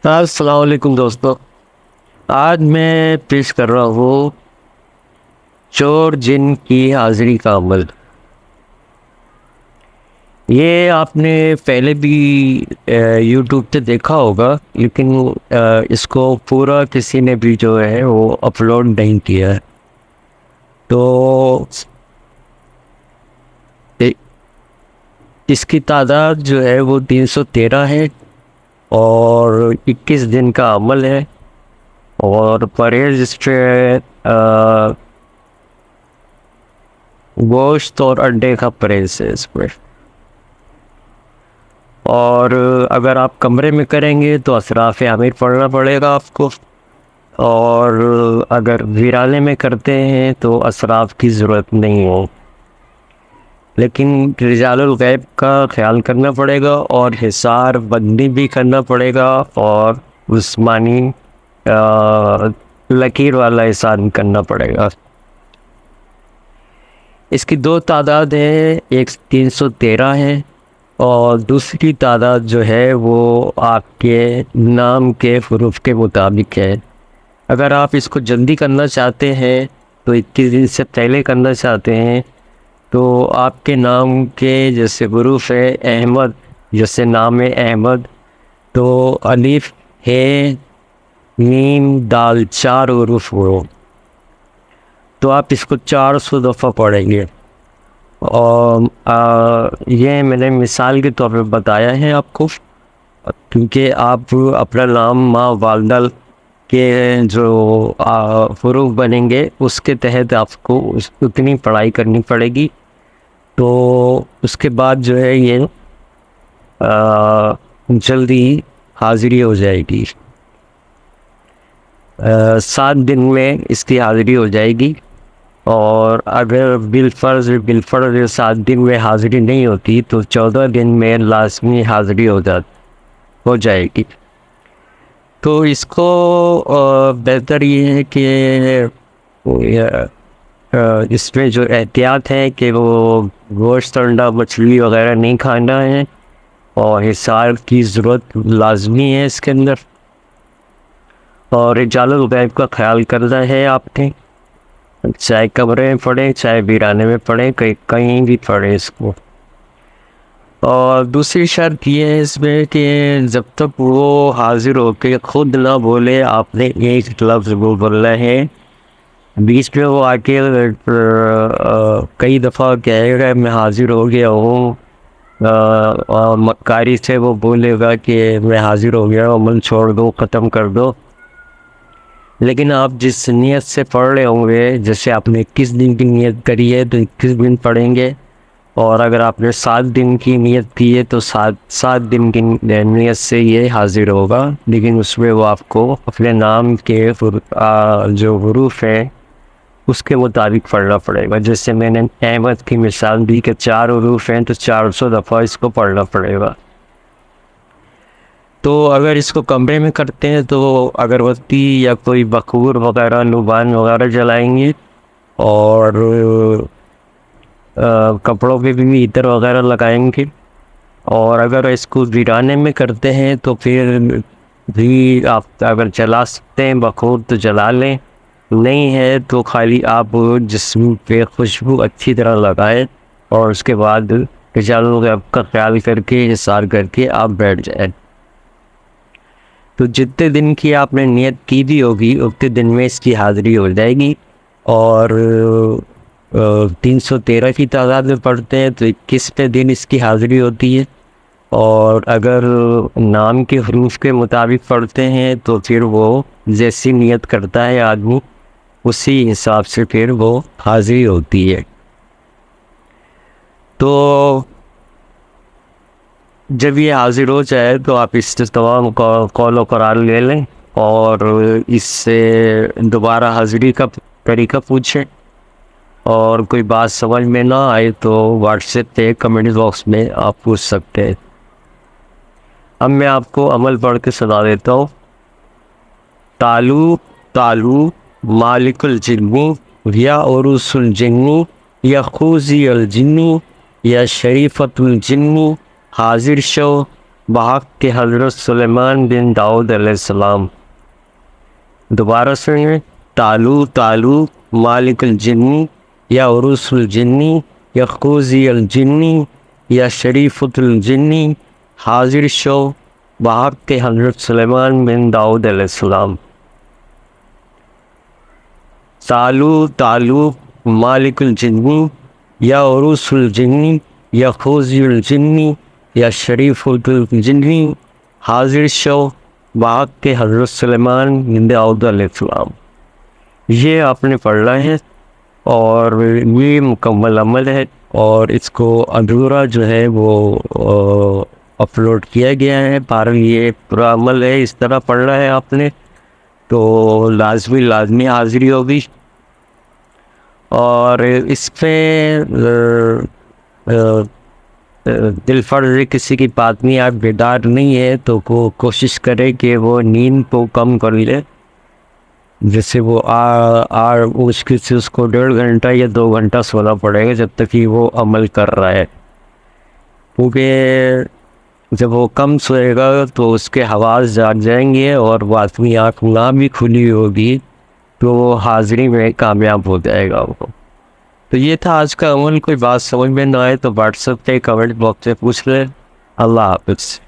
السلام علیکم دوستو. آج میں پیش کر رہا ہوں چور جن کی حاضری کا عمل. یہ آپ نے پہلے بھی یوٹیوب پہ دیکھا ہوگا، لیکن اس کو پورا کسی نے بھی جو ہے وہ اپلوڈ نہیں کیا ہے. تو اس کی تعداد جو ہے وہ 313 ہے اور 21 دن کا عمل ہے. اور پرہیز اس پہ گوشت اور انڈے کا پرہیز ہے اس پہ. اور اگر آپ کمرے میں کریں گے تو اطراف عامر پڑھنا پڑے گا آپ کو، اور اگر ویرانے میں کرتے ہیں تو اطراف کی ضرورت نہیں ہو. لیکن رجال الغیب کا خیال کرنا پڑے گا اور حصار بندی بھی کرنا پڑے گا، اور عثمانی لکیر والا حصار بھی کرنا پڑے گا. اس کی دو تعداد ہے، ایک 313 ہے اور دوسری تعداد جو ہے وہ آپ کے نام کے حروف کے مطابق ہے. اگر آپ اس کو جلدی کرنا چاہتے ہیں تو 21 دن سے پہلے کرنا چاہتے ہیں تو آپ کے نام کے جیسے حروف ہے احمد، جیسے نام ہے احمد، تو الف ہے میم دال 4 حروف ہو تو آپ اس کو 400 دفعہ پڑھیں گے. اور یہ میں نے مثال کے طور پہ بتایا ہے آپ کو، کیونکہ آپ اپنا نام ماں والدہ کے جو حروف بنیں گے اس کے تحت آپ کو اتنی پڑھائی کرنی پڑے گی. تو اس کے بعد جو ہے یہ جلدی حاضری ہو جائے گی. 7 دن میں اس کی حاضری ہو جائے گی. اور اگر بالفرض 7 دن میں حاضری نہیں ہوتی تو 14 دن میں لازمی حاضری ہو جائے گی. تو اس کو بہتر یہ ہے کہ اس میں جو احتیاط ہے کہ وہ گوشت انڈا مچھلی وغیرہ نہیں کھانا ہے، اور حصار کی ضرورت لازمی ہے اس کے اندر. اور رجال الغیب کا خیال کرنا ہے آپ نے، چاہے کمرے میں پڑھیں چاہے ویرانے میں پڑھیں، کہیں بھی پڑھیں اس کو. اور دوسری شرط یہ ہے اس میں کہ جب تک وہ حاضر ہو کے خود نہ بولے آپ نے ایک لفظ وہ بولنا ہے. بیچ میں وہ آ کے کئی دفعہ کہے گا میں حاضر ہو گیا ہوں، اور مکاری سے وہ بولے گا کہ میں حاضر ہو گیا ہوں، عمل چھوڑ دو، ختم کر دو. لیکن آپ جس نیت سے پڑھ رہے ہوں گے، جیسے آپ نے 21 دن کی نیت کری ہے تو 21 دن پڑھیں گے، اور اگر آپ نے 7 دن کی نیت کی ہے تو 7 دن کی نیت سے یہ حاضر ہوگا. لیکن اس میں وہ آپ کو اپنے نام کے جو حروف ہیں اس کے مطابق پڑھنا پڑے گا. جیسے میں نے احمد کی مثال دی کہ 4 حروف ہیں تو 400 دفعہ اس کو پڑھنا پڑے گا. تو اگر اس کو کمرے میں کرتے ہیں تو اگربتی یا کوئی بخور وغیرہ لبان وغیرہ جلائیں گے، اور کپڑوں پہ بھی عطر وغیرہ لگائیں گے. اور اگر اس کو ویرانے میں کرتے ہیں تو پھر بھی آپ اگر جلا سکتے ہیں بخور تو جلا لیں، نہیں ہے تو خالی آپ جسم پہ خوشبو اچھی طرح لگائیں، اور اس کے بعد رجال الغیب کا خیال کر کے حصار کر کے آپ بیٹھ جائیں. تو جتنے دن کی آپ نے نیت کی بھی ہوگی اتنے دن میں اس کی حاضری ہو جائے گی. اور 313 کی تعداد میں پڑھتے ہیں تو 21ویں دن اس کی حاضری ہوتی ہے. اور اگر نام کے حروف کے مطابق پڑھتے ہیں تو پھر وہ جیسی نیت کرتا ہے آدمی اسی حساب سے پھر وہ حاضری ہوتی ہے. تو جب یہ حاضر ہو جائے تو آپ اس سے تمام قول و قرار لے لیں، اور اس سے دوبارہ حاضری کا طریقہ پوچھیں. اور کوئی بات سمجھ میں نہ آئے تو واٹس ایپ پہ کمنٹ باکس میں آپ پوچھ سکتے ہیں. اب میں آپ کو عمل پڑھ کے سنا دیتا ہوں. تالو تالو مالک الجن یا عروس الجن یا خوزی الجن یا شریفت الجن حاضر شو بحق کے حضرت سلیمان بن داؤد علیہ السلام. دوبارہ سنیے. تالو تالو مالک الجنی یا عروس الجنی یا خوزی الجنی یا شریفۃ الجنی حاضر شو بحق کے حضرت سلیمان بن داؤد علیہ السلام. تالو تالو مالک الجنی یا عروس الجنی یا خوزی الجنی یا شریفۃ الجنی حاضر شو بحق کے حضرت سلیمان بن داؤد علیہ السلام. یہ آپ نے پڑھنا ہے اور یہ مکمل عمل ہے، اور اس کو ادھورا جو ہے وہ اپلوڈ کیا گیا ہے. یہ پورا عمل ہے، اس طرح پڑھنا ہے آپ نے تو لازمی حاضری ہوگی. اور اس پہ دل فرض کسی کی پاتنی آپ بیدار نہیں ہے تو کوشش کرے کہ وہ نیند کو کم کر لے. جیسے وہ مشکل سے اس کو 1.5 گھنٹہ یا 2 گھنٹہ سونا پڑے گا جب تک کہ وہ عمل کر رہا ہے، کیونکہ جب وہ کم سوئے گا تو اس کے حواس جاگ جائیں گے اور وہ آدمی آنکھ نہ بھی کھلی ہوگی تو وہ حاضری میں کامیاب ہو جائے گا وہ. تو یہ تھا آج کا عمل. کوئی بات سمجھ میں نہ آئے تو واٹس ایپ پہ کمنٹ باکس میں پوچھ لیں. اللہ حافظ.